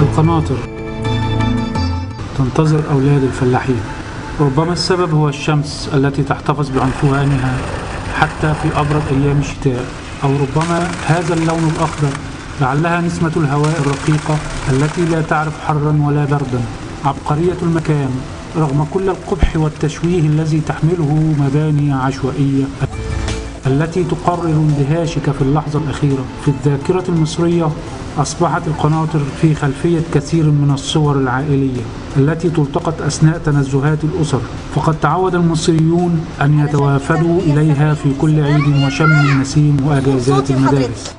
القناطر تنتظر أولاد الفلاحين. ربما السبب هو الشمس التي تحتفظ بعنفوانها حتى في أبرد أيام الشتاء، أو ربما هذا اللون الأخضر لعلها نسمة الهواء الرقيقة التي لا تعرف حرا ولا بردا. عبقرية المكان رغم كل القبح والتشويه الذي تحمله مباني عشوائية التي تقرر اندهاشك في اللحظة الأخيرة. في الذاكرة المصرية أصبحت القناطر في خلفية كثير من الصور العائلية التي تلتقط أثناء تنزهات الأسر، فقد تعود المصريون أن يتوافدوا إليها في كل عيد وشم النسيم وأجازات المدارس.